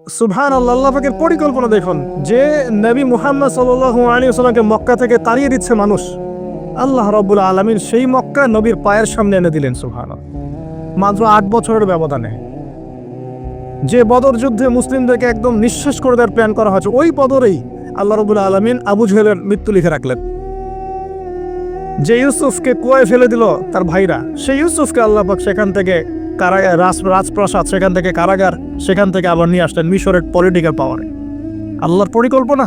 সুবহানাল্লাহ, আল্লাহ পাকের পরিকল্পনা দেখুন, যে নবী মুহাম্মদ সাল্লাল্লাহু আলাইহি ওয়াসাল্লামকে মক্কা থেকে তাড়িয়ে দিচ্ছে মানুষ, আল্লাহ রাব্বুল আলামিন সেই মক্কা নবীর পায়ের সামনে এনে দিলেন। সুবহানাল্লাহ, মাত্র 8 বছরের ব্যবধানে। যে বদর যুদ্ধে মুসলিমদেরকে একদম নিঃশেষ করে দেওয়ার প্ল্যান করা হয়েছে, ওই বদরেই আল্লাহ রাব্বুল আলামিন আবু জেহেলের মৃত্যু লিখে রাখলেন। যে ইউসুফকে কুয়ায় ফেলে দিল তার ভাইরা, সেই ইউসুফকে আল্লাহ পাক সেখান থেকে রাজপ্রাসাদ, সেখান থেকে কারাগার, সেখান থেকে আবার নিয়ে আসলেন মিশরের পলিটিক্যাল পাওয়ারে। আল্লাহর পরিকল্পনা।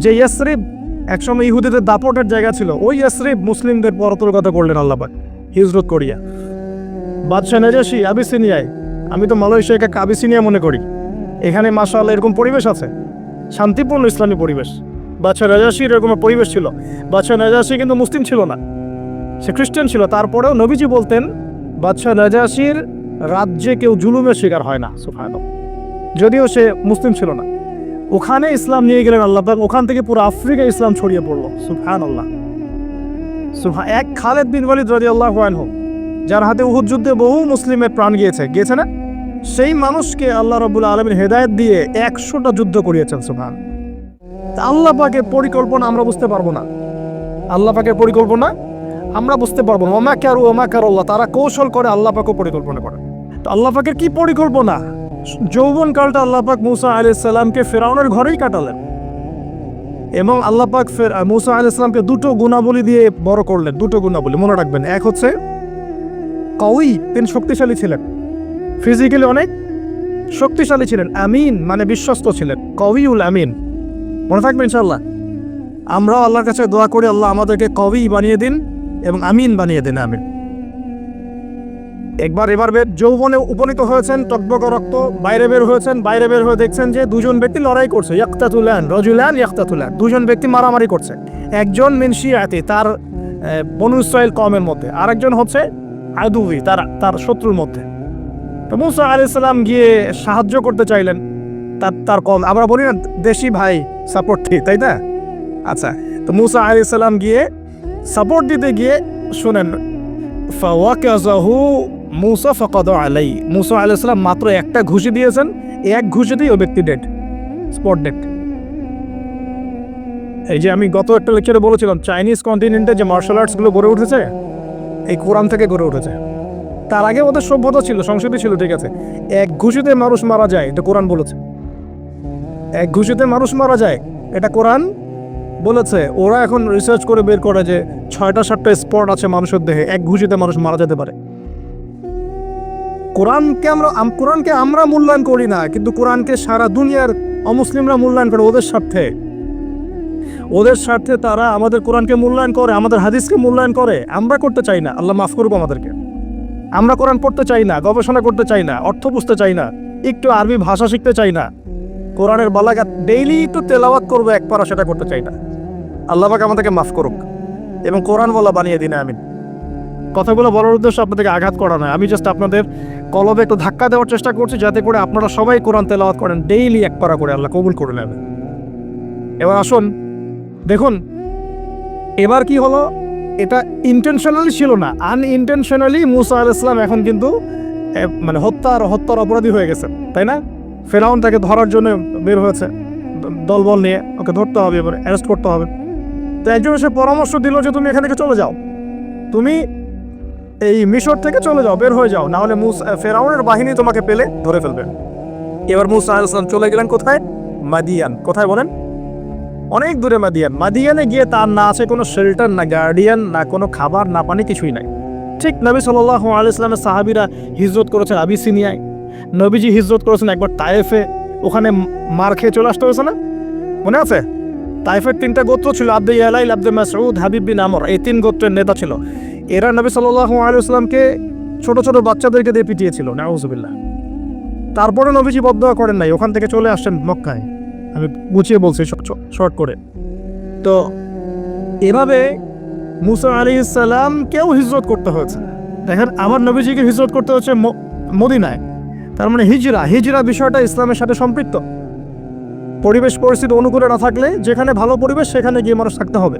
যে ইয়াসরিব একসময় ইহুদিদের দাপটের জায়গা ছিল, ওই ইয়াসরিব মুসলিমদের পরতরগত করলেন আল্লাহ পাক হিজরত করিয়া। বাদশাহ নাজাশী আবিসিনিয়ায়, আমি তো মালয়েশিয়াকে আবিসিনিয়া মনে করি, এখানে মাশাআল্লাহ এরকম পরিবেশ আছে, শান্তিপূর্ণ ইসলামী পরিবেশ। বাদশাহ নাজাশীর এরকম পরিবেশ ছিল। বাদশাহ নাজাশী কিন্তু মুসলিম ছিল না, সে খ্রিস্টান ছিল। তারপরেও নবীজি বলতেন বাদশাহ নাজাশীর রাজ্যে কেউ জুলুমের শিকার হয় না। সুবহানাল্লাহ, যদিও সে মুসলিম ছিল না। ওখানে ইসলাম নিয়ে গেলেন আল্লাহ পাক, ওখান থেকে পুরো আফ্রিকা ইসলাম ছড়িয়ে পড়লো। সুবহানাল্লাহ। এক খালেদ বিন ওয়ালিদ রাদিয়াল্লাহু আনহু, যার হাতে উহুদ যুদ্ধে বহু মুসলিমের প্রাণ গিয়েছে না, সেই মানুষকে আল্লাহ রাব্বুল আলামিন হেদায়েত দিয়ে 100টা যুদ্ধ করিয়েছেন। সুবহানাল্লাহ। আল্লাহ পাকের পরিকল্পনা আমরা বুঝতে পারবো না, আল্লাহ পাকের পরিকল্পনা আমরা বুঝতে পারবো না। ওমা কারুল্লাহ, তারা কৌশল করে, আল্লাহ পাকও পরিকল্পনা করে। তো আল্লাহ পাকের কি পরিকল্পনা? যৌবন কালটা আল্লাহ পাক মুসা আলাইহিস সালামকে ফিরআউনের ঘরেই কাটালেন, এবং আল্লাহ পাক মুসা আলাইহিস সালামকে দুটো গুণাবলী দিয়ে বড় করলেন। দুটো গুণাবলী মনে রাখবেন। এক হচ্ছে কওয়ী, তিনি শক্তিশালী ছিলেন, ফিজিক্যালি অনেক শক্তিশালী ছিলেন। আমিন মানে বিশ্বস্ত ছিলেন, কওয়ীউল আমিন। মনে থাকবে ইনশাআল্লাহ। আমরাও আল্লাহর কাছে দোয়া করি, আল্লাহ আমাদেরকে কওয়ী বানিয়ে দিন এবং আমিন বানিয়ে দিন। আমিন। এবার যৌবনে উপনীত হয়েছেন, টকবক রক্ত বাইরে বের হয়েছেন, বাইরে বের হয়ে দেখছেন যে দুজন ব্যক্তি লড়াই করছে, ইয়াকতাতুলান, দুজন ব্যক্তি মারামারি করছে। একজন মিন শিয়াতি, তার বনু ইসরাইল কওমের মধ্যে, আরেকজন হচ্ছে আদুবি, তার শত্রুর মধ্যে। তো মুসা আলাইহিস সালাম গিয়ে সাহায্য করতে চাইলেন তার কওম। আমরা বলি না দেশি ভাই সাপোর্ট দিই, তাই না? আচ্ছা, তো মুসা আলাইহিস সালাম গিয়ে সাপোর্ট দিতে গিয়ে শুনেন, ফাওয়াকাযাহু মুসা ফাকাদা আলাইহি, মুসা আলাইহিস সালাম মাত্র একটা ঘুষি দিয়েছেন, এক ঘুষিতেই ওই ব্যক্তি ডেড, স্পট ডেড। এই যে আমি গত একটা লেকচারে বলেছিলাম, চাইনিজ কন্টিনেন্টে যে মার্শাল আর্টসগুলো গড়ে উঠেছে, এই কোরআন থেকে গড়ে উঠেছে। তার আগে ওদের সভ্যতা ছিল, সংস্কৃতি ছিল, ঠিক আছে। এক ঘুষিতে মানুষ মারা যায়, এটা কোরআন বলেছে। এক ঘুষিতে মানুষ মারা যায়, এটা কোরআন বলেছে। ওরা এখন রিসার্চ করে বের করে যে 6টা-7টা স্পট আছে মানুষের দেহে, এক ঘুষিতে মানুষ মারা যেতে পারে। কোরআনকে আমরা মূল্যায়ন করি না, কিন্তু কোরআনকে সারা দুনিয়ার অমুসলিমরা মূল্যায়ন করে ওদের স্বার্থে তারা আমাদের কোরআনকে মূল্যায়ন করে, আমাদের হাদিসকে মূল্যায়ন করে। আমরা করতে চাই না, আল্লাহ মাফ করুক আমাদেরকে। আমরা কোরআন পড়তে চাই না, গবেষণা করতে চাই না, অর্থ বুঝতে চাই না, একটু আরবি ভাষা শিখতে চাই না, কোরআনের বালাগাত ডেইলি একটু তেলাওয়াত করবো এক পারা, সেটা করতে চাই না। আল্লাহ পাক আমাদেরকে মাফ করুক এবং কোরআন বলা বানিয়ে দিন। আমিন। কথাগুলো বলার উদ্দেশ্য আপনাদেরকে আঘাত করা নয়, আমি জাস্ট আপনাদের কলবে একটু ধাক্কা দেওয়ার চেষ্টা করছি, যাতে করে আপনারা সবাই কোরআন তেলাওয়াত করেন ডেইলি এক পারা করে, আল্লাহ কবুল করে নেবেন। এবার আসুন দেখুন, এবার কি হলো, এটা ইন্টেনশনালি ছিল না, আনইনটেনশনালি মুসা আলাইহিস সালাম এখন কিন্তু মানে হত্যার অপরাধী হয়ে গেছে, তাই না? ফেরাউন তাকে ধরার জন্য বের হয়েছে দলবল নিয়ে, ওকে ধরতে হবে, এবার অ্যারেস্ট করতে হবে। তো একজন এসে পরামর্শ দিল যে তুমি এখান থেকে চলে যাও, তুমি এই মিশর থেকে চলে যাও, বের হয়ে যাও, না হলে ফেরাউনের বাহিনী তোমাকে পেলে ধরে ফেলবে। এবার মুসা আলাইহিস সালাম চলে গেলেন কোথায়? মাদিয়ান। কোথায় বলেন? অনেক দূরে মাদিয়ানে গিয়ে তার না আছে কোনো শেল্টার, না গার্ডিয়ান, না কোনো খাবার, না পানি, কিছুই নাই। ঠিক নবী সাল্লাল্লাহু আলাইহি ওয়াসাল্লামের সাহাবীরা হিজরত করেছেন আবিসিনিয়ায়, নবীজি হিজরত করেছেন একবার তায়েফে, ওখানে মার খেয়ে চলে আসতে হয়েছে না? মনে আছে? তায়েফের 3টা গোত্র ছিল, আব্দে ইয়ালাইল, আব্দে মাসউদ, হাবিব বিন আমর, এই 3 গোত্রের নেতা ছিল। এরা নবী সাল্লাল্লাহু আলাইহি ওয়াসাল্লামকে ছোট ছোট বাচ্চাদেরকে দিয়ে পিটিয়েছিল, নাউযুবিল্লাহ। তারপরে নবীজি বদদোয়া করেন নাই, ওখান থেকে চলে আসছেন মক্কায়। আমি গুছিয়ে বলছি শর্ট করে। তো এভাবে মুসা আলাইহিস সালামকেও হিজরত করতে হয়েছে। দেখেন, আমার নবীজিকে হিজরত করতে হচ্ছে মদিনায়, তার মানে হিজরা বিষয়টা ইসলামের সাথে সম্পৃক্ত। পরিবেশ পরিস্থিতি অনুকূলে না থাকলে, যেখানে ভালো পরিবেশ সেখানে গিয়ে মানুষ থাকতে হবে।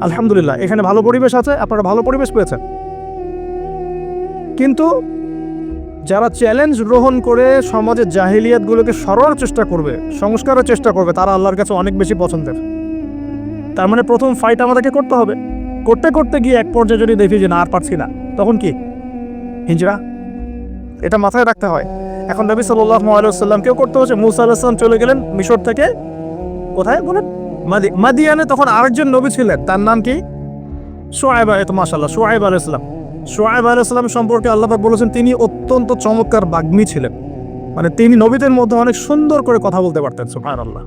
আলহামদুলিল্লাহ, এখানে ভালো পরিবেশ আছে, আপনারা ভালো পরিবেশ পেয়েছেন। কিন্তু যারা চ্যালেঞ্জ গ্রহণ করে সমাজের জাহিলিয়াতগুলোকে সরানোর চেষ্টা করবে, সংস্কারের চেষ্টা করবে, তারা আল্লাহর কাছে অনেক বেশি পছন্দের। তার মানে প্রথম ফাইট আমাদেরকে করতে হবে। করতে করতে গিয়ে এক পর্যায়ে যদি দেখি যে না আর পারছি না, তখন কি? হিজরা। এটা মাথায় রাখতে হয়। এখন নবী সাল্লাল্লাহু আলাইহি ওয়াসাল্লামকেও করতে হচ্ছে। মুসা আলাইহিস সালাম চলে গেলেন মিশর থেকে কোথায় বলেন? মাদিয়ানে। তখন আরেকজন নবী ছিলেন, তার নাম কি? শুআয়ব। মাশাআল্লাহ, শুআয়ব আলাইহিস সালাম। শুআয়ব আলাইহিস সালাম সম্পর্কে আল্লাহ পাক বলেছেন তিনি অত্যন্ত চমৎকার বাগ্মী ছিলেন। মানে তিনি নবীদের মধ্যে অনেক সুন্দর করে কথা বলতে পারতেন। সুবহানাল্লাহ,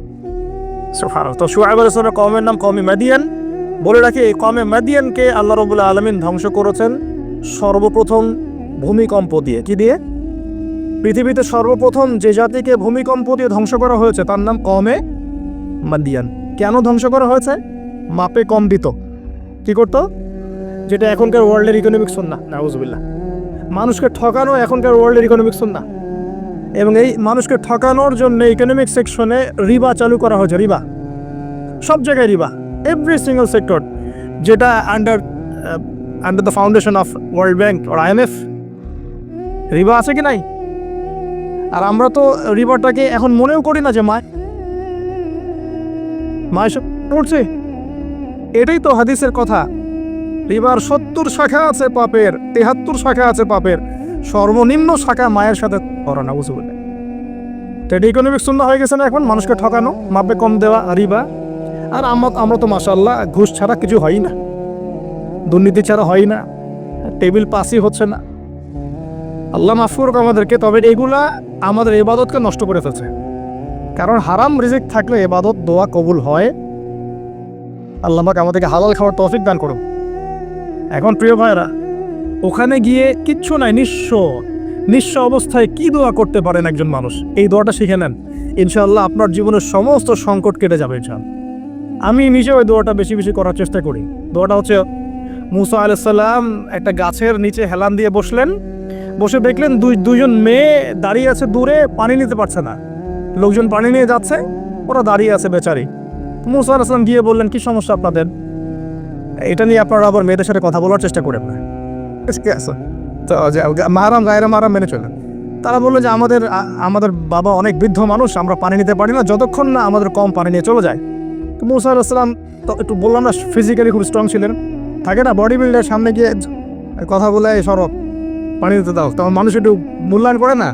সুবহানাল্লাহ। তো শুআয়ব আলাইহিস সালামের কওমের নাম কওমে মাদিয়ান। বলে রাখি, এই কওমে মাদিয়ানকে আল্লাহ রাব্বুল আলামিন ধ্বংস করেছেন সর্বপ্রথম ভূমিকম্প দিয়ে। কি দিয়ে? পৃথিবীতে সর্বপ্রথম যে জাতিকে ভূমিকম্প দিয়ে ধ্বংস করা হয়েছে তার নাম কওমে মাদিয়ান। কেন ধ্বংস করা হয়েছে? মাপে কম দিত। কি করতো? যেটা এখনকার ওয়ার্ল্ডের ইকোনমিক সুন্নাহ, নাউজুবিল্লাহ। মানুষকে ঠকানো এখনকার ওয়ার্ল্ডের ইকোনমিক সুন্নাহ। এবং এই মানুষকে ঠকানোর জন্য ইকোনমিক সেকশনে রিবা চালু করা হয়েছে। রিবা, সব জায়গায় রিবা, এভরি সিঙ্গল সেক্টর, যেটা under the foundation of world bank আর IMF। রিবা আছে কি নাই? আর আমরা তো রিবাটাকে এখন মনেও করি না যে মায় সব করছে। এটাই তো হাদিসের কথা। রিবার 70 শাখা আছে পাপের, 73 শাখা আছে পাপের, সর্বনিম্ন শাখা মায়ের সাথে করানো। বুঝতে পারলেন? তো এটা ইকোনমিক সুন্নাহ হয়ে গেছে না এখন, মানুষকে ঠকানো, মাপে কম দেওয়া, রিবা। আর আমরা তো মাশাআল্লাহ ঘুষ ছাড়া কিছু হয় না, দুর্নীতি ছাড়া হয় না, টেবিল পাসই হচ্ছে না। আল্লাহ মাফ করুক আমাদেরকে। তবে এগুলা আমাদের ইবাদতকে নষ্ট করে ফেলছে। কারণ হারাম রিজিক থাকলে ইবাদত দোয়া কবুল হয়। আল্লাহ পাক আমাদেরকে হালাল খাওয়ার তৌফিক দান করুন। এখন প্রিয় ভাইরা, ওখানে গিয়ে কিচ্ছু নাই, নিঃস্ব অবস্থায় কি দোয়া করতে পারেন একজন মানুষ, এই দোয়াটা শিখে নেন। ইনশাআল্লাহ আপনার জীবনের সমস্ত সংকট কেটে যাবে ইনশাআল্লাহ। আমি নিজে ওই দোয়াটা বেশি বেশি করার চেষ্টা করি। দোয়াটা হচ্ছে, মুসা আলাইহিস সালাম একটা গাছের নিচে হেলান দিয়ে বসলেন। বসে দেখলেন দুইজন মেয়ে দাঁড়িয়ে আছে দূরে, পানি নিতে পারছে না। লোকজন পানি নিয়ে যাচ্ছে, ওরা দাঁড়িয়ে আছে বেচারি। মুসা আলাইহিস সালাম গিয়ে বললেন, কি সমস্যা আপনাদের? এটা নিয়ে আপনারা আবার মেয়েদের সাথে কথা বলার চেষ্টা করেন না। ঠিক আছে, তো মাহারাম গায়রা মাহারাম মেনে চলেন। তারা বললো যে আমাদের বাবা অনেক বৃদ্ধ মানুষ, আমরা পানি নিতে পারি না যতক্ষণ না আমাদের কম পানি নিয়ে চলে যায়। তো মুসা আলাইহিস সালাম তো একটু বললাম না, ফিজিক্যালি খুব স্ট্রং ছিলেন। থাকে না বডি বিল্ডার, সামনে গিয়ে কথা বলে সরব, পানি দিতে দাও, তখন মানুষ একটু মূল্যায়ন করে না।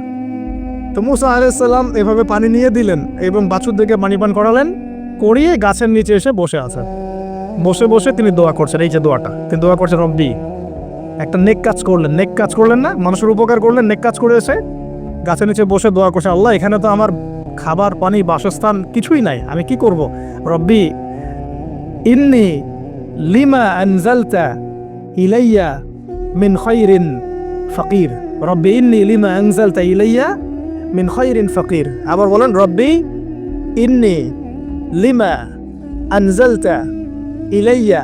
তো মুসা আলাইহিস সালাম এভাবে পানি নিয়ে দিলেন এবং বাছুরদেরকে পানি পান করালেন, করিয়ে গাছের নিচে এসে বসে আছেন। বসে বসে তিনি দোয়া করছেন। এই যে দোয়াটা তিনি দোয়া করছেন, রব্বি, একটা নেক কাজ করলেন না, মানুষের উপকার করলেন, নেক কাজ করে এসে গাছের নিচে বসে দোয়া করছেন, আল্লাহ এখানে তো আমার খাবার পানি বাসস্থান কিছুই নাই, আমি কি করব? রব্বি ইন্নী লিমা আনজালতা ইলাইয়া মিন খায়রিন ফাকির। রব্বি ইন্নী লিমা আনজালতা ইলাইয়া মিন খায়রিন ফাকির। আবার বলেন, রব্বি ইন্নী লিমা আনজালতা ইলাইয়া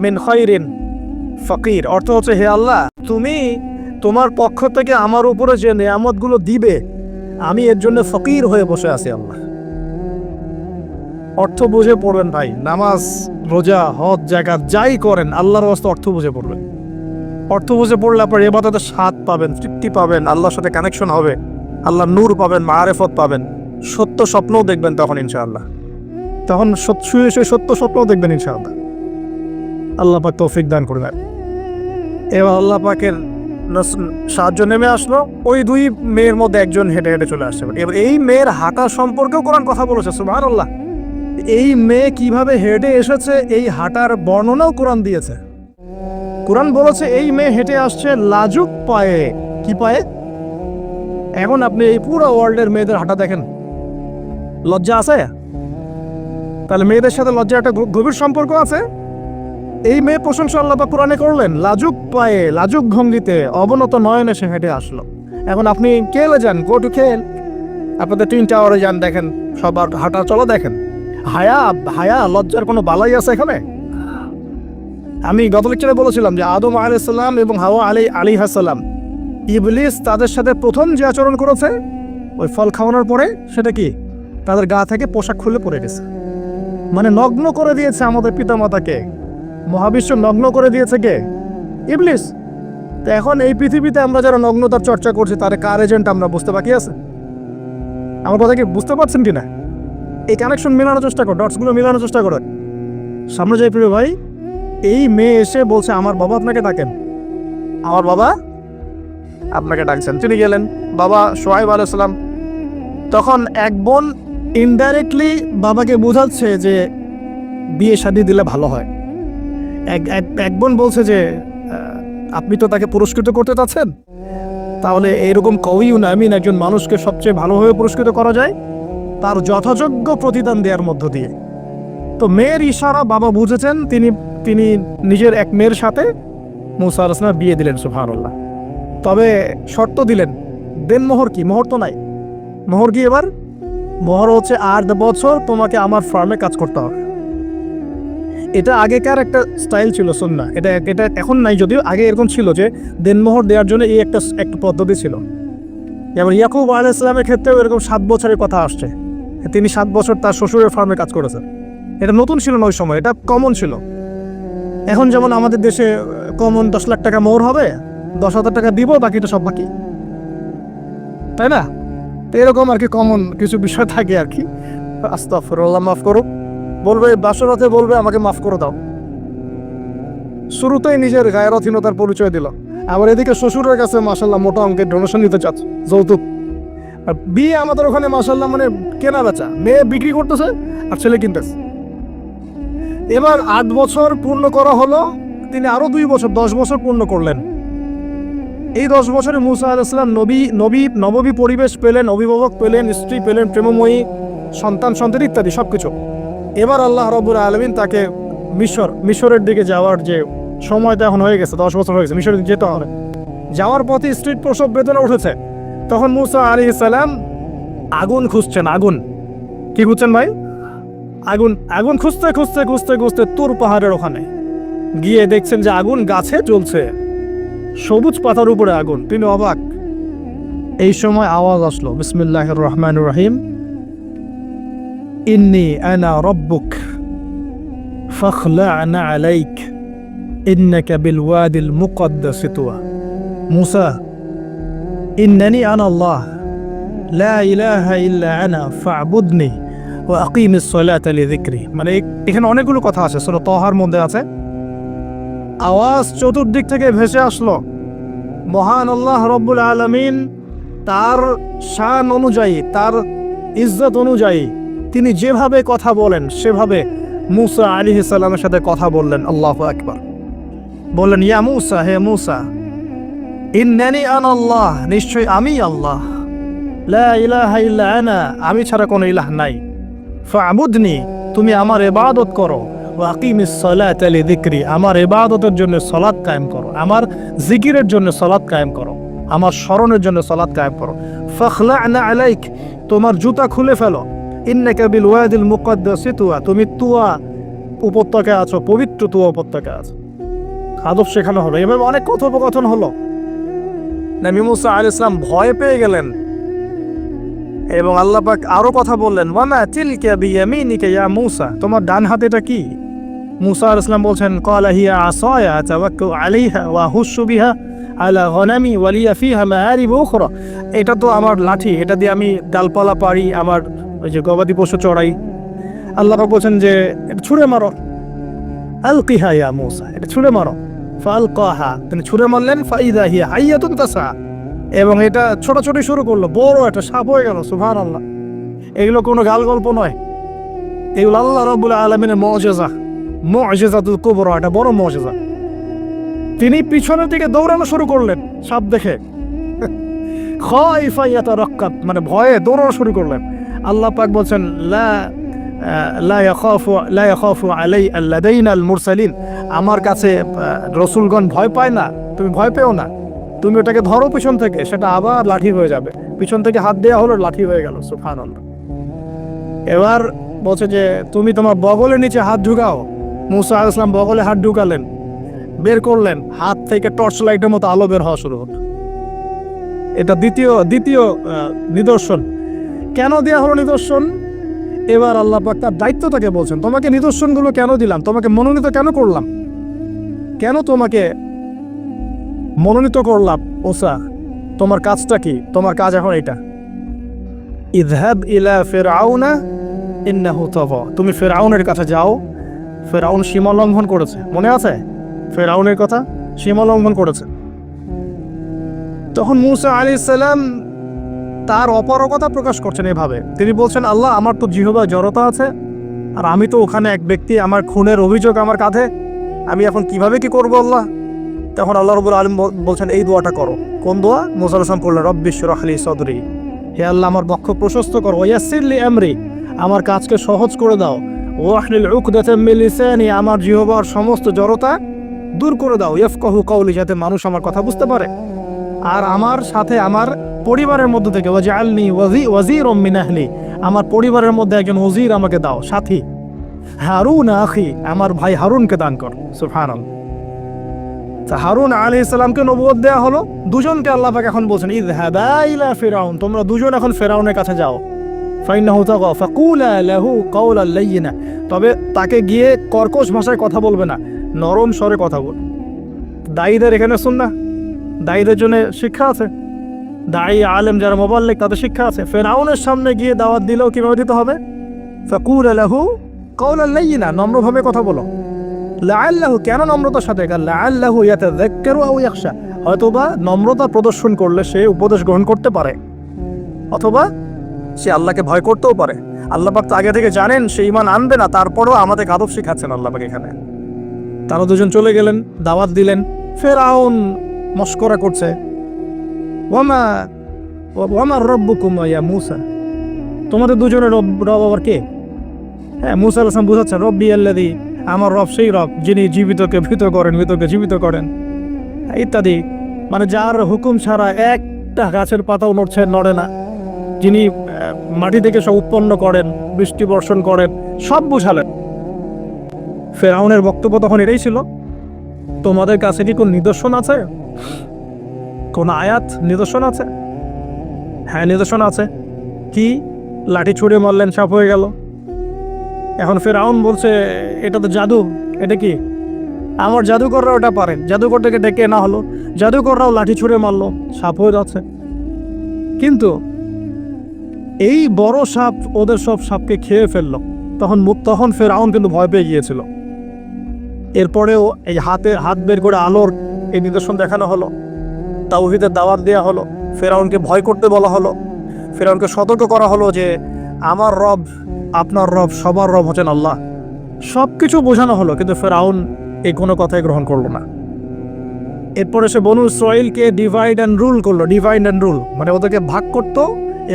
মিন খায়রিন ফাকির। অর্থ হচ্ছে, হে আল্লাহ, তুমি তোমার পক্ষ থেকে আমার উপরে যে নেয়ামতগুলো দিবে, আমি এর জন্য ফকির হয়ে বসে আছি। আল্লাহ, অর্থ বুঝে পড়বেন ভাই। নামাজ, রোজা, হজ, যাকাত যাই করেন আল্লাহর রাস্তায় অর্থ বুঝে পড়বেন। অর্থ বুঝে পড়লে আপনার ইবাদতের স্বাদ পাবেন, তৃপ্তি পাবেন, আল্লাহর সাথে কানেকশন হবে, আল্লাহর নূর পাবেন, মাআরিফত পাবেন, সত্য স্বপ্নও দেখবেন তখন ইনশাআল্লাহ। তখন শুয়ে শুয়ে সত্য স্বপ্নও দেখবেন ইনশাআল্লাহ। আল্লাহ পাক তৌফিক দান করবেন। এবার আল্লাহ পাকের সাহায্য নেমে আসলো। ওই দুই মেয়ের মধ্যে একজন হেঁটে হেঁটে চলে আসছে। এবার এই মেয়ের হাঁটা সম্পর্কেও কোরআন কথা বলেছে, সুবহানাল্লাহ। এই মেয়ে কিভাবে হেঁটে এসেছে এই হাঁটার বর্ণনাও কোরআন দিয়েছে। কোরআন বলেছে এই মেয়ে হেঁটে আসছে লাজুক পায়ে। কি পায়ে? এখন আপনি এই পুরো ওয়ার্ল্ডের মেয়েদের হাঁটা দেখেন, লজ্জা আছে? তাহলে মেয়েদের সাথে লজ্জা একটা গভীর সম্পর্ক আছে। এই মেয়ে প্রশংসা আল্লাহ পাক কোরআনে করলেন, লাজুক পায়ে, লাজুক ভঙ্গিতে, অবনত নয়নে সে হেঁটে আসলো। এখন আপনি কেলে যান, গো টু খেল, আপনাদের টুইন টাওয়ারে যান, দেখেন সবার হাঁটা চলো দেখেন। হায়া লজ্জার কোনো বালাই আছে এখানে? আমি গত লেকচারে বলেছিলাম যে আদম আলাইহিস সালাম এবং হাওয়া আলাইহিস সালাম, ইবলিস তাদের সাথে প্রথম যে আচরণ করেছে ওই ফল খাওয়ানোর পরে, সেটা কি? তাদের গা থেকে পোশাক খুলে পড়ে গেছে। মানে নগ্ন করে দিয়েছে আমাদের পিতামাতাকে। মহাবিশ্ব নগ্ন করে দিয়েছে কে? ইবলিস। তো এখন এই পৃথিবীতে আমরা যারা নগ্নতার চর্চা করছি তার কার এজেন্ট আমরা বুঝতে বাকি আছে? আমার কথা কি বুঝতে পারছেন কি না? এই কানেকশন মেলানোর চেষ্টা করো, ডটসগুলো মেলানোর চেষ্টা করো। সামনে যাই প্রিয় ভাই, এই মেয়ে এসে বলছে আমার বাবা আপনাকে ডাকেন, আমার বাবা আপনাকে ডাকছেন। তিনি গেলেন, বাবা সোহাইব আলাইহিস সালাম। তখন এক বোন ইনডাইরেক্টলি বাবাকে বোঝাচ্ছে যে বিয়ে শাদী দিলে ভালো হয়। এক বোন বলছে যে আপনি তো তাকে পুরস্কৃত করতে চাচ্ছেন, তাহলে এরকম কওয়িউন আমিন একজন মানুষকে সবচেয়ে ভালোভাবে পুরস্কৃত করা যায় তার যথাযোগ্য প্রতিদান দেওয়ার মধ্য দিয়ে। তো মেয়ের ইশারা বাবা বুঝেছেন, তিনি নিজের এক মেয়ের সাথে মুসা আলাইহিস সালাম বিয়ে দিলেন। সুবহানাল্লাহ। তবে শর্ত দিলেন, দেন মোহর কি? মোহর তো নাই। মোহর কি এবার? মোহর হচ্ছে 8 বছর তোমাকে আমার ফার্মে কাজ করতে হবে। এটা আগেকার একটা স্টাইল ছিল, সুন্নাহ। এটা এখন নাই, যদিও আগে এরকম ছিল যে দেনমোহর দেওয়ার জন্য এই একটা পদ্ধতি ছিল। যেমন ইয়াকুব আলাইহিস সালামের ক্ষেত্রেও এরকম 7 বছরের কথা আসছে। তিনি 7 বছর তার শ্বশুরের ফার্মে কাজ করেছেন। এটা নতুন ছিল না ওই সময়, এটা কমন ছিল। এখন যেমন আমাদের দেশে কমন 10 লাখ টাকা মোহর হবে, 10,000 টাকা দিব, বাকিটা সব বাকি, তাই না? তো এরকম আর কি কমন কিছু বিষয় থাকে আর কি। আস্তাগফিরুল্লাহ, মাফ করো। বলবে বাসরাতে, বলবে আমাকে মাফ করে দাও। শুরুতেই নিজের গায়রথহীনতার পরিচয় দিল। আবার এদিকে শ্বশুরের কাছে মাশাল্লাহ মোটা অঙ্কের ডোনেশন নিতে চাচ্ছে, যৌতুক। আর বিয়ে আমাদের ওখানে মাশাল্লাহ মানে কেনা বেচা, মেয়ে বিক্রি করতেছে আর ছেলে কিনতেছে। এবার 8 বছর পূর্ণ করা হলো, তিনি আরো 2 বছর 10 বছর পূর্ণ করলেন। এই 10 বছরে মুসা আলাইহিস সালাম নববী পরিবেশ পেলেন, অভিভাবক পেলেন, স্ত্রী পেলেন, প্রেমময়ী সন্তান ইত্যাদি সবকিছু। এবার আল্লাহ রাব্বুল আলামিন তাকে মিশরের দিকে যাওয়ার যে সময়টা এখন হয়ে গেছে, 10 বছর হয়ে গেছে, মিশরের দিকে যেতে হবে। যাওয়ার পথে স্ত্রীর প্রসব বেদনা উঠেছে। তখন মুসা আলাইহিস সালাম আগুন খুঁজছেন। আগুন কি খুঁজছেন ভাই? আগুন খুঁজতে তুর পাহাড়ের ওখানে গিয়ে দেখছেন যে আগুন গাছে জ্বলছে, সবুজ পাতার উপরে আগুন। তিনি অবাক। এই সময় আওয়াজ আসলো, বিসমিল্লাহির রহমানির রহিম, ইন্নী আনা রব্বুক ফাখলা'না আলাইক ইন্নাকা বিল ওয়াদিল মুকদ্দাস তুয়া। মুসা, ইন্নানি আনা আল্লাহ লা ইলাহা ইল্লা আনা ফা'বুদনি ওয়া আকিমিস সালাতা লিযিকরি। মানে এখানে অনেকগুলো কথা আছে, সূরা তাহার মধ্যে আছে। আওয়াজ চতুর্দিক থেকে ভেসে আসলো। মহান আল্লাহ রব্বুল আলামিন তার শান অনুযায়ী, তার ইজ্জত অনুযায়ী তিনি যেভাবে কথা বলেন সেভাবে মুসা আলাইহিস সালামের সাথে কথা বললেন। আল্লাহু আকবার। বললেন, ইয়া মুসা, হে মুসা, ইন্নানি আনা আল্লাহ, নিশ্চয় আমি আল্লাহ, লা ইলাহা ইল্লা আনা, আমি ছাড়া কোনো ইলাহ নাই, ফা'বুদনি, তুমি আমার ইবাদত করো, ওয়া আকিমিস সালাতা লিযিকরি, আমার ইবাদতের জন্য সালাত কায়েম করো, আমার জিকিরের জন্য সালাত কায়েম করো, আমার স্মরণের জন্য সালাত কায়েম করো। ফাখলা'না আলাইক, তোমার জুতা খুলে ফেলো, ইন্নাকা বিল ওয়াদিল মুকদ্দাস তুয়া, তুমি তুয়া উপত্যকায় আছো, পবিত্র তুয়া উপত্যকায় আছো। আদব শেখানো হলো। এভাবে অনেক কথোপকথন হলো। নবী মুসা আলাইহিস সালাম ভয় পেয়ে গেলেন এবং আল্লাহ পাক আরো কথা বললেন, ওয়ামা তিলকা বিয়ামিনিকা ইয়া মুসা, তোমার ডান হাতেটা কি? মুসা আলাইহিস সালাম বলছেন, ক্বালা হিয়া আসায়া আতাওয়াক্কাউ আলাইহা ওয়া আহুশু বিহা আলা গনামি ওয়া লিয়া ফিহা মাআরিব উখরা। এটা তো আমার লাঠি, এটা দিয়ে আমি ডালপালা পারি, আমার ওই যে গবাদি পশু চড়াই। আল্লাহ পাক বলছেন যে এটা ছুঁড়ে মারো, আলকিহা ইয়া মুসা, এটা ছুঁড়ে মারো। ফালকাহা, তিনি ছুঁড়ে মারলেন, ফাইদা হিয়া হাইয়াতুন তাসা, এবং এটা ছোটাছুটি শুরু করলো, বড় একটা সাপ হয়ে গেল। সুবহানাল্লাহ। এগুলো কোনো গাল গল্প নয়, এগুলো আল্লাহ রাব্বুল আলামিনের মুজিজাতুল কুবরা, এটা বড় মুজিজা। তিনি পিছনের দিকে দৌড়ানো শুরু করলেন সাপ দেখে, খাইফা ইয়াতারাক্কাব, মানে ভয়ে দৌড়ানো শুরু করলেন। আল্লাহ পাক বলছেন, লা ইয়াখাফু লাদাইনাল মুরসালিন, আমার কাছে রাসূলগণ ভয় পায় না, তুমি ভয় পেও না, তুমি ওটাকে ধরো পিছন থেকে, সেটা আবার লাঠি হয়ে যাবে। পিছন থেকে হাত দেওয়া হলো, লাঠি হয়ে গেল। সুবহানাল্লাহ। এবার বলছে যে তুমি তোমার বগলের নিচে হাত ঢুকাও। মুসা আলাইহিস সালাম বগলে হাত ঢুকালেন, বের করলেন, হাত থেকে টর্চ লাইটের মতো আলো বের হওয়া শুরু হলো। এটা দ্বিতীয় নিদর্শন। কেন দেওয়া হলো নিদর্শন? এবার আল্লাহ পাক তার দায়িত্বটাকে বলছেন, তোমাকে নিদর্শনগুলো কেন দিলাম, তোমাকে মনোনীত কেন করলাম, কেন তোমাকে মনোনীত করলাম, ওসা তোমার কাজটা কি? তোমার কাজ এখন এটা, ইযহাব ইলা ফিরআউনা ইন্নাহু তাগা, তুমি ফিরআউনের কাছে যাও, ফিরআউন সীমা লঙ্ঘন করেছে। মনে আছে ফিরআউনের কথা? সীমা লঙ্ঘন করেছে। তখন মূসা আলাইহিস সালাম তার অপারগতা প্রকাশ করছেন এভাবে, তিনি বলছেন, আল্লাহ আমার তো জিহ্বার জড়তা আছে, আর আমি তো ওখানে এক ব্যক্তি, আমার খুনের অভিযোগ আমার কাঁধে, আমি এখন কিভাবে কি করবো আল্লাহ? তখন আল্লাহ রাব্বুল আলামিন বলছেন এই দোয়াটা করো। কোন দোয়া? মূসা আলাইহিস সালাম করলেন, রব্বি ইশরাহ লি সাদরি, হে আল্লাহ আমার বক্ষ প্রশস্ত করো, ওয়াসসির লি আমরি, আমার কাজকে সহজ করে দাও, ওয়াহলিল উকদাতাম মিন লিসানি, আমার জিহ্বার সমস্ত জড়তা দূর করে দাও, ইয়াফকাহু কওলি, যাতে মানুষ আমার কথা বুঝতে পারে। আর আমার সাথে আমার পরিবারের মধ্য থেকে ওয়াজআলনি ওয়াজিরুম মিন আহলি, আমার পরিবারের মধ্যে একজন ওজির আমাকে দাও, সাথী। হারুন আখি, আমার ভাই হারুনকে দান কর। সুবহানাল্লাহ। তা হারুন আলাইহিস সালামকে নবুয়ত দেয়া হলো, দুজনকে আল্লাহ পাক এখন বলছেন ইযহাবা ইলা ফিরআউন, তোমরা দুজন এখন ফিরআউনের কাছে যাও, ফাইন্নাহু তাগা ফাকুলা লাহু কাওলান লাইয়িনা, তবে তাকে গিয়ে কর্কশ ভাষায় কথা বলবে না, নরম স্বরে কথা বল। দায়ীদের এখানে সুন্নাহ, দায়ীদের জন্য শিক্ষা আছে, দায়ী আলেম যারা মুবাল্লিগ তাদের শিক্ষা আছে। ফিরআউনের সামনে গিয়ে দাওয়াত দিলেও কিভাবে দিতে হবে? ফাকুলা লাহু কাওলান লাইয়িনা, নম্রভাবে কথা বলো। লাআল্লাহু, কেন নম্রতার সাথে? লাআল্লাহু ইয়াতাযাক্কারু আও ইয়াখশা, হয়তোবা নম্রতা প্রদর্শন করলে সে উপদেশ গ্রহণ করতে পারে, অথবা সে আল্লাহকে ভয় করতেও পারে। আল্লাহ পাক তো আগে থেকে জানেন সে ঈমান আনবে না, তারপরও আমাদের আদব শিখাচ্ছেন আল্লাহ পাক এখানে। তারা দুজন চলে গেলেন, দাওয়াত দিলেন। ফিরআউন মশকরা করছে, ওয়ামা রব্বুকুম ইয়া মূসা, তোমাদের দুজনের রব আবার কে? হ্যাঁ, মূসা আলাইহিস সালাম বুঝাচ্ছেন, রব্বি আল্লাযী, আমার রব সেই রব যিনি জীবিতকে মৃত করেন, মৃতকে জীবিত করেন, ইত্যাদি। মানে যার হুকুম ছাড়া একটা গাছের পাতাও নড়ে না, যিনি মাটি থেকে সব উৎপন্ন করেন, বৃষ্টি বর্ষণ করেন, সব বুঝালেন। ফিরআউনের বক্তব্য তখন এটাই ছিল, তোমাদের কাছে কি কোন নিদর্শন আছে? কোন আয়াত নিদর্শন আছে? হ্যাঁ নিদর্শন আছে। কি? লাঠি ছুঁড়ে মারলেন, সাপ হয়ে গেল। এখন ফিরআউন বলছে এটা তো জাদু, এটা কি? আমার জাদুকররা ওটা পারেন, জাদুকরটাকে ডেকে না হলো, জাদুকররাও লাঠি ছুঁড়ে মারলো, সাপ হয়ে যাচ্ছে। কিন্তু এই বড় সাপ ওদের সব সাপকে খেয়ে ফেললো। তখন ফিরআউন কিন্তু ভয় পেয়ে গিয়েছিল। এরপরেও এই হাত বের করে আলোর এই নিদর্শন দেখানো হলো, তাওহীদের দাওয়াত দেওয়া হলো, ফিরআউনকে ভয় করতে বলা হলো, ফিরআউনকে সতর্ক করা হলো যে আমার রব, আপনার রব, সবার রব হচ্ছেন আল্লাহ। সব কিছু বোঝানো হলো, কিন্তু ফিরআউন এই কোনো কথাই গ্রহণ করলো না। এরপরে সে বনু ইসরাঈলকে ডিভাইড অ্যান্ড রুল করলো। ডিভাইড অ্যান্ড রুল মানে ওদেরকে ভাগ করতো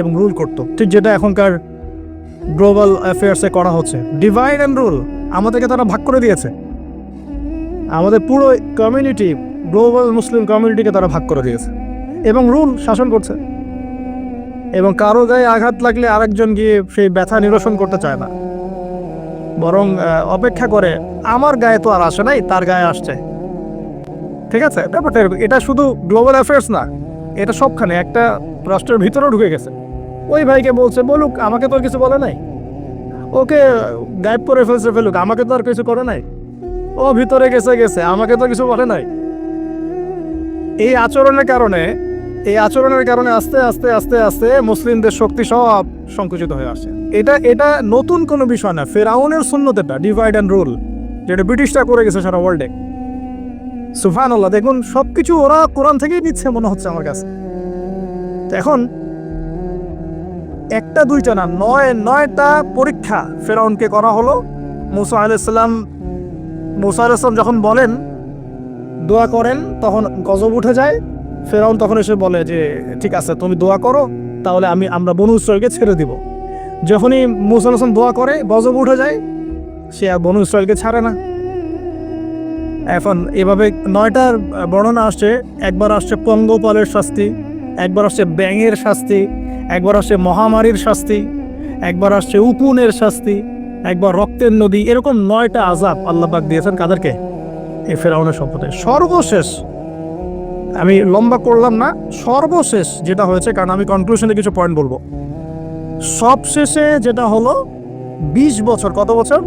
এবং রুল করতো, ঠিক যেটা এখনকার গ্লোবাল অ্যাফেয়ার্সে করা হচ্ছে। ডিভাইড অ্যান্ড রুল, আমাদেরকে তারা ভাগ করে দিয়েছে, আমাদের পুরো কমিউনিটি, গ্লোবাল মুসলিম কমিউনিটিকে তারা ভাগ করে দিয়েছে এবং রুল, শাসন করছে। এবং কারো গায়ে আঘাত লাগলে আরেকজন গিয়ে সেই ব্যথা নিরসন করতে চায় না, বরং অপেক্ষা করে আমার গায়ে তো আর আসে নাই, তার গায়ে আসছে। ঠিক আছে, ব্যাপারটা এটা শুধু গ্লোবাল অ্যাফেয়ার্স না, এটা সবখানে, একটা রাষ্ট্রের ভিতরেও ঢুকে গেছে। ওই ভাইকে বলছে বলুক, আমাকে তো আর কিছু বলে নাই, ওকে গায়েব করে ফেলুক, আমাকে তো আর কিছু করে নাই, ও ভিতরে গেছে, আমাকে তো কিছু বলে নাই। এই আচরণের কারণে আস্তে আস্তে আস্তে আস্তে মুসলিমদের শক্তি সব সংকুচিত হয়ে আসে। এটা নতুন কোনো বিষয় না, ফিরআউনের সুন্নত এটা, ডিভাইড অ্যান্ড রুল, যেটা ব্রিটিশরা করে গেছে সারা ওয়ার্ল্ডে। সুবহানাল্লাহ, দেখুন সবকিছু ওরা কোরআন থেকেই নিচ্ছে মনে হচ্ছে আমার কাছে। এখন একটা দুইটা না, নয়টা পরীক্ষা ফিরআউনকে করা হলো। মুসা আলাইহিস সালাম যখন বলেন দোয়া করেন, তখন গজব উঠে যায়। ফিরআউন তখন এসে বলে যে ঠিক আছে, তুমি দোয়া করো, তাহলে আমরা বনু ইসরাঈলকে ছেড়ে দিব। যখনই মুসা আলাইহিস সালাম দোয়া করে, গজব উঠে যায়, সে আর বনু ইসরাঈলকে ছাড়ে না। এখন এভাবে 9টার বর্ণনা আসছে। একবার আসছে পঙ্গপালের শাস্তি, একবার আসছে ব্যাঙের শাস্তি, একবার আসছে মহামারীর শাস্তি, একবার আসছে উকুনের শাস্তি, একবার রক্তের নদী। এরকম 9টা আযাব আল্লাহ পাক দিয়েছেন কাদেরকে? এই ফিরআউনের সম্প্রদায়। সর্বশেষ, আমি লম্বা করলাম না, সর্বশেষ যেটা হয়েছে, কারণ আমি কনক্লুশনে কিছু পয়েন্ট বলবো। সবশেষে যেটা হলো, 20 বছর, কত বছর?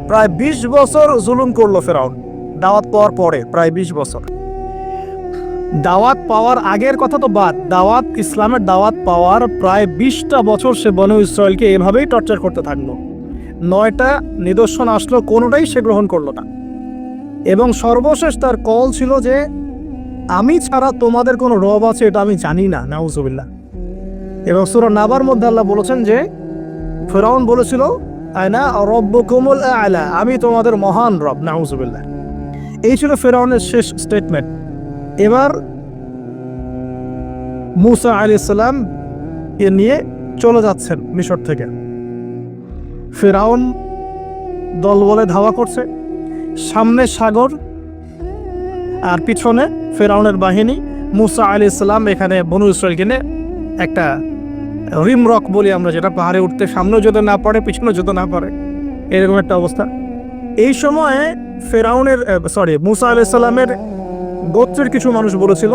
প্রায় 20 বছর জুলুম করলো ফিরআউন দাওয়াত পাওয়ার পরে, প্রায় 20 বছর। দাওয়াত পাওয়ার আগের কথা তো বাদ, দাওয়াত ইসলামের দাওয়াত পাওয়ার প্রায় 20টা বছর সে বনু ইসরায়েলকে এভাবেই টর্চার করতে থাকলো। 9টা নিদর্শন আসলো, কোনোটাই সে গ্রহণ করলো না। এবং সর্বশেষ তার কল ছিল যে আমি ছাড়া তোমাদের কোনো রব আছে এটা আমি জানি না, নাউজুবিল্লাহ। এবং সূরা নাবার মধ্যে আল্লাহ বলেছেন যে ফিরআউন বলেছিল আনা রব্বুকুমুল আ'লা, আমি তোমাদের মহান রব, নাউজুবিল্লাহ। এই ছিল ফিরআউনের শেষ স্টেটমেন্ট। এবার মূসা আলাইহিস সালাম কে নিয়ে চলে যাচ্ছেন মিশর থেকে। ফিরআউন দলবলে ধাওয়া করছে, সামনে সাগর আর পিছনে ফিরআউনের বাহিনী। মূসা আলাইহিস সালাম এখানে বনু ইসরায়েলকে নিয়ে একটা রিমরক বলি আমরা, যেটা পাহাড়ে উঠতে সামনেও যেতে না পারে পিছনেও যেতে না পারে, এরকম একটা অবস্থা। এই সময়ে মূসা আলাইহিস সালামের গোত্রের কিছু মানুষ বলেছিল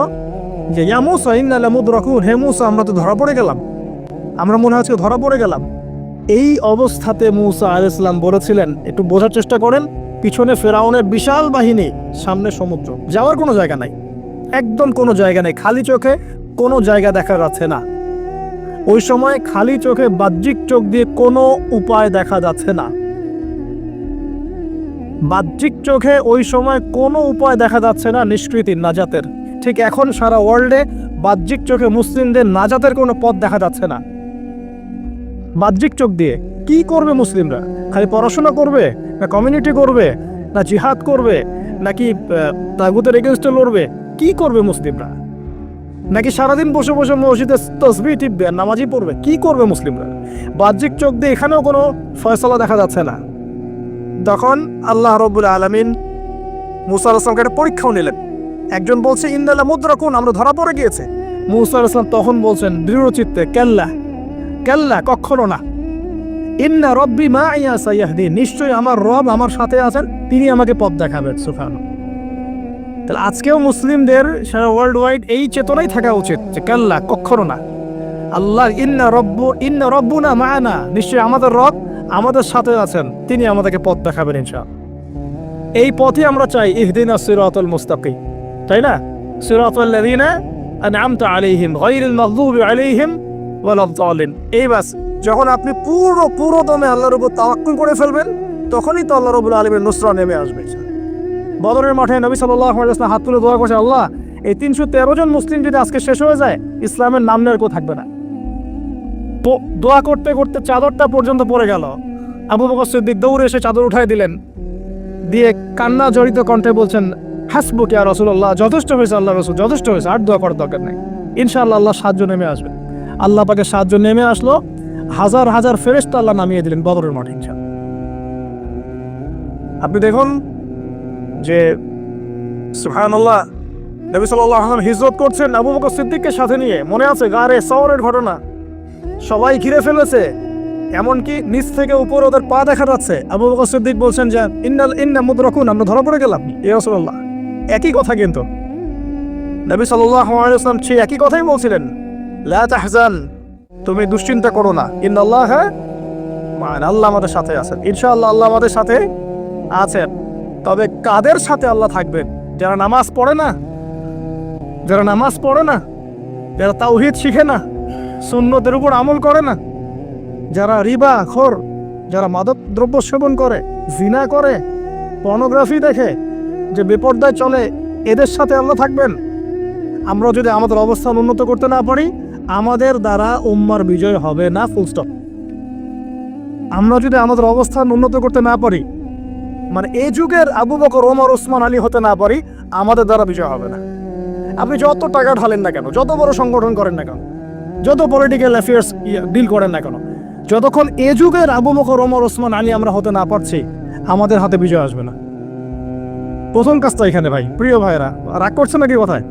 যে ইয়া মূসা ইন্না লামুদরাকুন, হে মূসা আমরা তো ধরা পড়ে গেলাম, আমরা মনে হচ্ছে ধরা পড়ে গেলাম। এই অবস্থাতে মূসা আলাইহিস সালাম বলেছিলেন একটু বোঝার চেষ্টা করেন, পিছনে ফিরআউনের বিশাল বাহিনী, সামনে সমুদ্র, যাওয়ার কোনো জায়গা নাই, একদম কোনো জায়গা নেই, খালি চোখে কোনো জায়গা দেখা যাচ্ছে না। ওই সময় খালি চোখে বাহ্যিক চোখ দিয়ে কোনো উপায় দেখা যাচ্ছে না, বাহ্যিক চোখে ওই সময় কোনো উপায় দেখা যাচ্ছে না নিষ্কৃতির, নাজাতের। ঠিক এখন সারা ওয়ার্ল্ডে বাহ্যিক চোখে মুসলিমদের নাজাতের কোনো পথ দেখা যাচ্ছে না। বাহ্যিক চোখ দিয়ে কি করবে মুসলিমরা? খালি পড়াশোনা করবে, না কমিউনিটি করবে, না জিহাদ করবে, নাকি তাগুতের এগেনস্টে লড়বে? কি করবে মুসলিমরা? নাকি সারাদিন বসে বসে মসজিদে তাসবিহ টিপবে, নামাজই পড়বে? কি করবে মুসলিমরা? বাহ্যিক চোখ দিয়ে এখানেও কোনো ফয়সালা দেখা যাচ্ছে না। তখন আল্লাহ রাব্বুল আলামিন মূসা আলাইহিস সালামকে একটা পরীক্ষাও নিলেন। একজন বলছে ইন্না লামুদরাকুন, আমরা ধরা পড়ে গিয়েছে। মূসা আলাইহিস সালাম তখন বলছেন দৃঢ়চিত্তে কাল্লা, কাল্লা, কখনো না। ইন্না রব্বি মাইয়া সাইয়াহদিন, নিশ্চয়ই আমার রব আমার সাথে আছেন, তিনি আমাকে পথ দেখাবেন। সুবহানাল্লাহ। তাহলে আজকেও মুসলিমদের সারা ওয়ার্ল্ড ওয়াইড এই চেতনাই থাকা উচিত যে কাল্লা, কখনো না। আল্লাহ ইন্না রব্বুনা মা'ানা, নিশ্চয়ই আমাদের রব আমাদের সাথে আছেন, তিনি আমাদেরকে পথ দেখাবেন ইনশাআল্লাহ। এই পথে আমরা চাই ইহদিনাস সিরাতাল মুস্তাকিম, তাই না? সিরাতাল লাযিনা আন'আমতা আলাইহিম গায়রিল মাগদুবি আলাইহিম ওয়ালাদ দালিন। এই বাস, যখন আপনি পুরো দমে আল্লাহর উপর তাওয়াক্কুল করে ফেলবেন, তখনই তো আল্লাহ রাব্বুল আলামিনের নুসরা নেমে আসবে। বদরের মাঠে নবী সাল্লাল্লাহু আলাইহি ওয়াসাল্লাম হাত তুলে দোয়া করেছে, আল্লাহ এই 313 জন মুসলিম যদি আজকে শেষ হয়ে যায়, ইসলামের নাম নেওয়ার কেউ থাকবে না। দোয়া করতে করতে চাদরটা পর্যন্ত পড়ে গেল। আবু বকর সিদ্দিক দৌড়ে এসে চাদর উঠাই দিলেন, দিয়ে কান্না জড়িত কণ্ঠে বলছেন হাসবুক ইয়া রাসূলুল্লাহ, যথেষ্ট হয়েছে আল্লাহ রাসূল, যথেষ্ট হয়েছে, আর দোয়া করার দরকার নেই, ইনশাআল্লাহ আল্লাহ সাহায্য নেমে আসবে। আল্লাহ পাকের সাহায্য নেমে আসলো, হাজার হাজার ফেরেশতা আল্লাহ নামিয়ে দিলেন বদরের মাঠে। ইনশাআল্লাহ আপনি দেখুন যে সুবহানাল্লাহ, নবী সাল্লাল্লাহু আলাইহি ওয়াসাল্লাম হিজরত করছেন আবু বকর সিদ্দিককে সাথে নিয়ে। মনে আছে গারে সাওরের ঘটনা, সবাই ঘিরে ফেলেছে, এমনকি নিচ থেকে উপর ওদের পা দেখা যাচ্ছে। আবু বকর সিদ্দিক বলছেন যে ইন্না মুদরাকুন, আমরা ধরা পড়ে গেলাম। ইয়া রাসূলুল্লাহ, একই কথা কিন্তু নবী সাল্লাল্লাহু আলাইহি ওয়াসাল্লাম সেই একই কথাই বলছিলেন, লা তাহজান, তুমি দুশ্চিন্তা করো না, ইন্নাল্লাহা মা'ানা, আল্লাহ আমাদের সাথে আছেন, ইনশাআল্লাহ আল্লাহ আমাদের সাথে আছেন। তবে কাদের সাথে আল্লাহ থাকবেন? যারা নামাজ পড়ে না, যারা তাওহীদ শিখে না, সুন্নতের উপর আমল করে না, যারা রিবা খোর, যারা মাদক দ্রব্য সেবন করে, জিনা করে, পর্নোগ্রাফি দেখে, যে বেপরদায় চলে, এদের সাথে আল্লাহ থাকবেন। আমরা যদি আমাদের অবস্থান উন্নত করতে না পারি, আমাদের দ্বারা উম্মার বিজয় হবে না, ফুল স্টপ। আমরা যদি আমাদের অবস্থান উন্নত করতে না পারি, মানে এই যুগের আবু বকর, ওমর, ওসমান, আলী হতে না পারি, আমাদের দ্বারা বিজয় হবে না। আপনি যত টাকা ঢালেন না কেন, যত বড় সংগঠন করেন না কেন, যত পলিটিক্যাল অ্যাফেয়ার্স ডিল করেন না কেন, যতক্ষণ এ যুগের আবু বকর, ওমর, ওসমান, আলী আমরা হতে না পারছি, আমাদের হাতে বিজয় আসবে না। প্রথম কাজটা এখানে ভাই, প্রিয় ভাইরা, রাগ করছে নাকি কথায়?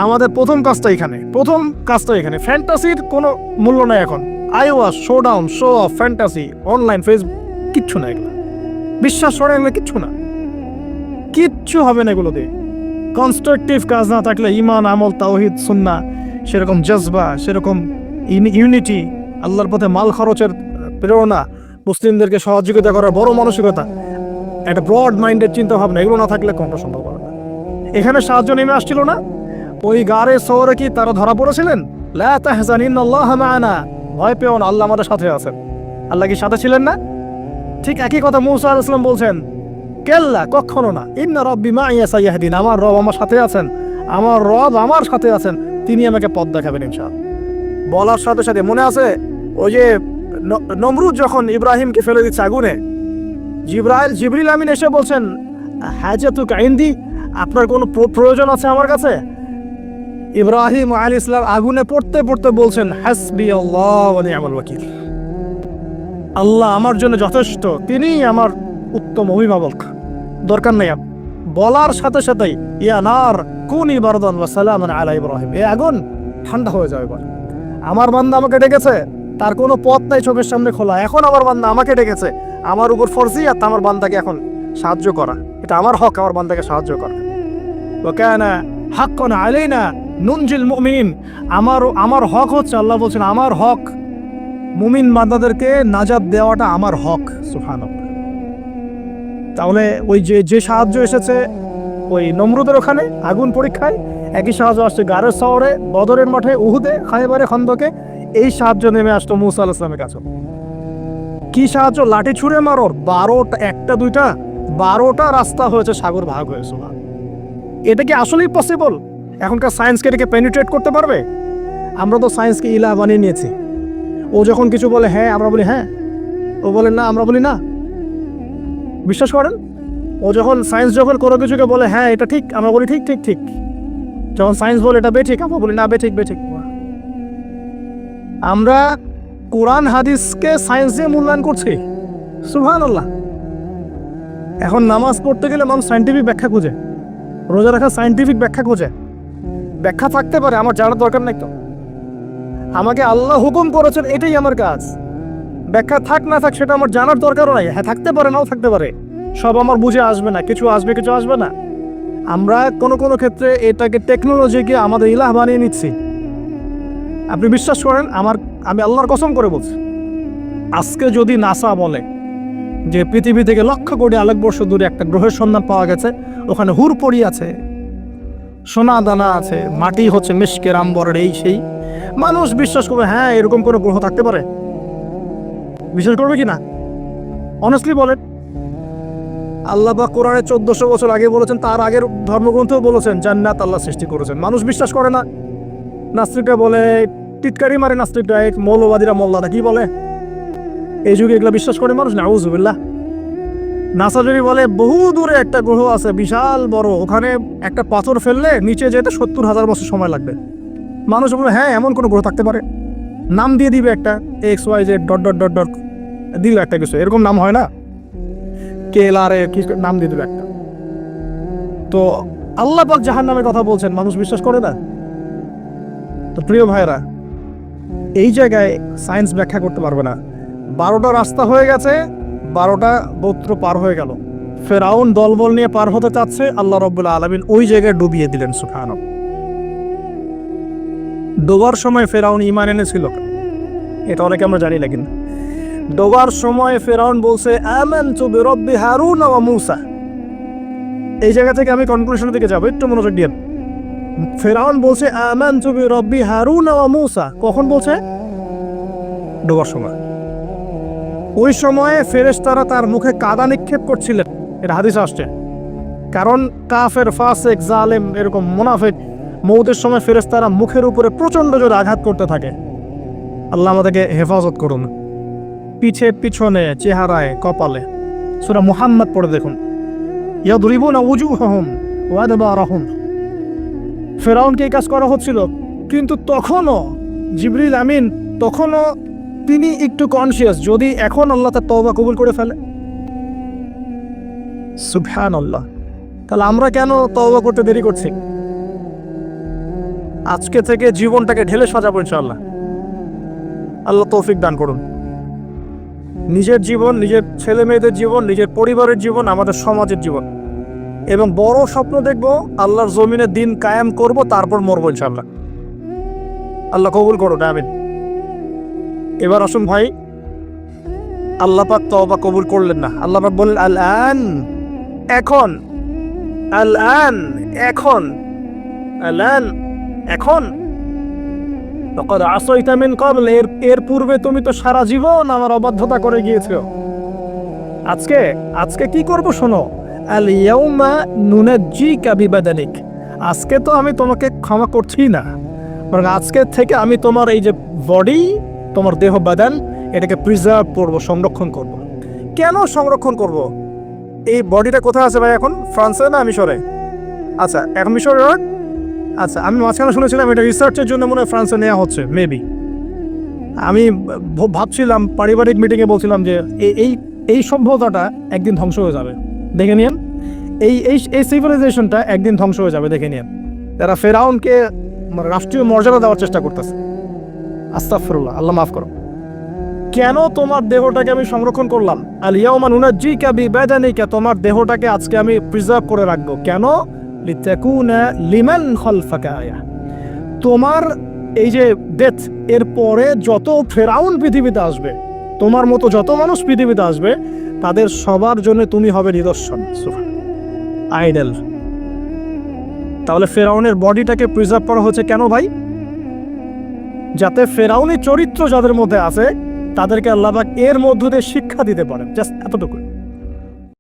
আমাদের প্রথম কাজটা এখানে। ফ্যান্টাসির কোনো মূল্য নাই এখন। Eyewash, showdown, show off, fantasy, online, Facebook, কিচ্ছু না এগুলো। বিশ্বাস করে এগুলো কিচ্ছু হবে না এগুলো দিয়ে। কনস্ট্রাকটিভ কাজ না থাকলে, ঈমান, আমল, তাওহীদ, সুন্নাহ, সেরকম জজবা, সেরকম ইউনিটি, আল্লাহর পথে মাল খরচের প্রেরণা, মুসলিমদেরকে সহযোগিতা করার বড় মানসিকতা, একটা ব্রড মাইন্ডের চিন্তা ভাবনা, এগুলো না থাকলে কোনটা সম্ভব হবে না। এখানে সাহায্য নেমে আসছিল না, ওই গারে সওরে কি তারা ধরা পড়েছিলেন? লা তাহজান ইন্নাল্লাহা মা'ানা, ভয় পেও না, আল্লাহ আমাদের সাথে আছেন। আল্লাহ কি সাথে ছিলেন না? ঠিক একই কথা মুসা আলাইহিস সালাম বলছেন, কেল্লা, কখনো না, ইন্না রাব্বি মা'ইয়া সাইয়াহদিন, আমার রব আমার সাথে আছেন, আমার রব আমার সাথে আছেন, তিনি আমাকে পথ দেখাবেন ইনশাআল্লাহ। বলার সাথে সাথে মনে আছে ওই যে নমরুদ যখন ইব্রাহিমকে ফেলে দিচ্ছে আগুনে, জিবরিল আমিন এসে বলছেন, হাজাতুকা ইনদি, আপনার কোনো প্রয়োজন আছে আমার কাছে? ইব্রাহিম আলাইহিস সালাম আগুনে পড়তে পড়তে বলছেন, হাসবি আল্লাহ ওয়া নি'মাল ওয়াকিল, আল্লাহ আমার জন্য যথেষ্ট, তিনিই আমার উত্তম অভিভাবক, দরকার নেই। বলার সাথে সাথেই ইয়া নার কুনি বারদান ওয়া সালামান আলা ইব্রাহিম, এই আগুন ঠান্ডা হয়ে যাবে। এবার আমার বান্দা আমাকে ডেকেছে, তার কোনো পথ নাই চোখের সামনে খোলা, এখন আমার বান্দা আমাকে ডেকেছে, আমার উপর ফরজিয়াত আমার বান্দাকে এখন সাহায্য করা, এটা আমার হক, আমার বান্দাকে সাহায্য করা। ওয়া কানা হাক্কান আলাইনা নুনজিল মুমিনিন, আমার হক হচ্ছে, আল্লাহ বলছেন আমার হক মুমিন বান্দাদেরকে নাজাত দেওয়াটা আমার হক। সুবহানাল্লাহ। তাহলে ওই যে সাহায্য এসেছে ওই নমরুদের ওখানে আগুন পরীক্ষায়, একই সাহায্য আসছে গারের শহরে, বদরের মাঠে, উহুদে, খায়বারে, খন্দকে, এই সাহায্য নেমে আসতো মুসা আলাইহিস সালামের কাছে। কি সাহায্য? লাঠি ছুঁড়ে মারো, 12টা, একটা দুইটা 12টা রাস্তা হয়েছে, সাগর ভাগ হয়েছে। এটা কি আসলেই পসিবল? এখনকার সায়েন্সকে এটাকে পেনিট্রেট করতে পারবে? আমরা তো সায়েন্সকে ইলাহ বানিয়ে নিয়েছি। ও যখন কিছু বলে হ্যাঁ, আমরা বলি হ্যাঁ, ও বলে না, আমরা বলি না। বিশ্বাস করেন? ও যখন সায়েন্স যখন কোনো কিছুকে বলে হ্যাঁ এটা ঠিক, আমরা বলি ঠিক ঠিক ঠিক। যখন সায়েন্স বলে এটা বেঠিক, আমরা বলি না, বেঠিক বেঠিক। আমরা কোরআন হাদিসকে সায়েন্স দিয়ে মূল্যায়ন করছি। সুবহানাল্লাহ। এখন নামাজ পড়তে গেলে মানুষ সায়েন্টিফিক ব্যাখ্যা খুঁজে, রোজা রাখা সায়েন্টিফিক ব্যাখ্যা খুঁজে। ব্যাখ্যা থাকতে পারে, আমার জানার দরকার নাই তো। আমাকে আল্লাহ হুকুম করেছেন, এটাই আমার কাজ। ব্যাখ্যা থাক না থাক সেটা আমার জানার দরকারও নাই। হ্যাঁ, থাকতে পারে, নাও থাকতে পারে, সব আমার বুঝে আসবে না, কিছু আসবে কিছু আসবে না। আমরা কোনো কোনো ক্ষেত্রে এটাকে টেকনোলজিকে আমাদের ইলাহ বানিয়ে নিচ্ছি। আপনি বিশ্বাস করেন, আমি আল্লাহর কসম করে বলছি, আজকে যদি নাসা বলে যে পৃথিবী থেকে লক্ষ কোটি আলোকবর্ষ দূরে একটা গ্রহের সন্ধান পাওয়া গেছে, ওখানে হুরপরি আছে, সোনা দানা আছে, মাটি হচ্ছে মিশকের আম্বরের, এই সেই, মানুষ বিশ্বাস করবে হ্যাঁ এরকম কোনো গ্রহ থাকতে পারে? বিশ্বাস করবে কি না? অনেস্টলি বলেন। আল্লাহ পাক কোরআনে 1400 বছর আগে বলেছেন, তার আগের ধর্মগ্রন্থেও বলেছেন জান্নাত আল্লাহ সৃষ্টি করেছেন। মানুষ বিশ্বাস করে না। নাস্তিকরা বলে, টিটকারি মারে নাস্তিকরা, মৌলবাদীরা, মোল্লারা কি বলে, এই যুগে এগুলো বিশ্বাস করে মানুষ? নাউযুবিল্লাহ। নাসা যদি বলে বহু দূরে একটা গ্রহ আছে বিশাল বড়, ওখানে একটা পাথর ফেললে নিচে যেতে 70,000 বছর সময় লাগবে, মানুষ বলে হ্যাঁ এমন কোনো গ্রহ থাকতে পারে, নাম দিয়ে দিবে একটা XYZ dot dot dot dot, দিল একটা কিছু, এরকম নাম হয় না, KLR কি নাম দিয়ে দিবে একটা। তো আল্লাহ পাক জাহান্নামের কথা বলছেন, মানুষ বিশ্বাস করে না। তো প্রিয় ভাইরা, এই জায়গায় সায়েন্স ব্যাখ্যা করতে পারবে না। 12টা রাস্তা হয়ে গেছে, 12টা গোত্র পার হয়ে গেল। ফেরাউন দলবল নিয়ে পার হতে চাচ্ছে, আল্লাহ রাব্বুল আলামিন ওই জায়গায় ডুবিয়ে দিলেন। সুবহানাল্লাহ। ডোবার সময় ফেরাউন ঈমান এনেছিল, এটা অনেকে আমরা জানি না, কিন্তু ডোবার সময় ফেরাউন বলছে আমানতু বিরাব্বি হারুন ওয়া মূসা। এই জায়গা থেকে আমি কনক্লুশনের দিকে যাব, একটু মনোযোগ দিন। ফেরাউন বলছে আমানতু বিরাব্বি হারুন ওয়া মূসা, কখন বলছে? ডোবার সময়। ওই সময়ে ফেরেশতারা তার মুখে কাদা নিক্ষেপ করছিলেন, এটা হাদিস আসছে। কারণ কাফের, ফাসিক, জালেম, এরকম মুনাফিক মউতের সময় ফেরেশতারা মুখের উপরে প্রচন্ড জোরে আঘাত করতে থাকে। আল্লাহ আমাদেরকে হেফাজত করুন। পিছে, পিছনে, চেহারায়, কপালে। সূরা মুহাম্মদ পড়ে দেখুন, ইয়াদরিবুনা উজুহাহুম ওয়া আদবারহুম। ফেরাউনকে এই কাজ করা হচ্ছিল, কিন্তু তখনও জিবরিল আমিন, তখনও তিনি একটু কনসিয়াস, যদি এখন আল্লাহ তার তওবা কবুল করে ফেলে। সুবহানাল্লাহ। তাহলে আমরা কেন তওবা করতে দেরি করছি? আজকে থেকে জীবনটাকে ঢেলে সাজাবো ইনশাআল্লাহ। আল্লাহ তৌফিক দান করুন। নিজের জীবন, নিজের ছেলে মেয়েদের জীবন, নিজের পরিবারের জীবন, আমাদের সমাজের জীবন, এবং বড় স্বপ্ন দেখব, আল্লাহর জমিনে দিন কায়েম করব, তারপর মরবো ইনশাআল্লাহ। আল্লাহ কবুল করুন, আমিন। এবার আসুন ভাই, আল্লাহ পাক তওবা কবুল করলেন না। আল্লাহ পাক বললেন আল আন, এখন, আল আন, এখন, আল আন এখন তখন আসইতা মিন ক্বাবল, এর পূর্বে তুমি তো সারা জীবন আমার অবাধ্যতা করে গিয়েছো। আজকে আজকে কি করব শোনো, আল ইয়াউমা নুনাজ্জিকা বিবাদানিক, আজকে তো আমি তোমাকে ক্ষমা করছি না, বরং আজকে থেকে আমি তোমার এই যে বডি, তোমার দেহ বাদান, এটাকে প্রিজার্ভ করব, সংরক্ষণ করব। কেন সংরক্ষণ করব? এই বডিটা কোথায় আছে ভাই এখন? ফ্রান্সে না মিশরে? আচ্ছা, এখন মিশরে right? আচ্ছা, আমি মাঝখানে শুনেছিলাম এটা রিসার্চের জন্য মনে হয় ফ্রান্সে নেওয়া হচ্ছে, মেবি। আমি ভাবছিলাম, পারিবারিক মিটিংয়ে বলছিলাম যে এই এই সভ্যতাটা একদিন ধ্বংস হয়ে যাবে, দেখে নিন। এই এই এই সিভিলাইজেশনটা একদিন ধ্বংস হয়ে যাবে, দেখে নিন। তারা ফেরাউনকে রাষ্ট্রীয় মর্যাদা দেওয়ার চেষ্টা করতেছে। আস্তাগফিরুল্লাহ, আল্লাহ মাফ করো। কেন তোমার দেহটাকে আমি সংরক্ষণ করলাম? আল ইয়াউমা নুনাজ্জিকা বিবাদানিকা, তোমার দেহটাকে আজকে আমি প্রিজার্ভ করে রাখবো। কেন? লিতাকুনা লিমান খালফাকা আয়া, তোমার এই যে ডেথ, এর পরে যত ফেরাউন পৃথিবীতে আসবে, তোমার মতো যত মানুষ পৃথিবীতে আসবে, তাদের সবার জন্য তুমি হবে নিদর্শন, আইডল। তাহলে ফেরাউনের বডিটাকে প্রিজার্ভ করা হচ্ছে কেন ভাই? যাতে ফেরাউনি চরিত্র যাদের মধ্যে আছে তাদেরকে আল্লাহ পাক এর মধ্য দিয়ে শিক্ষা দিতে পারেন, জাস্ট এতটুকু।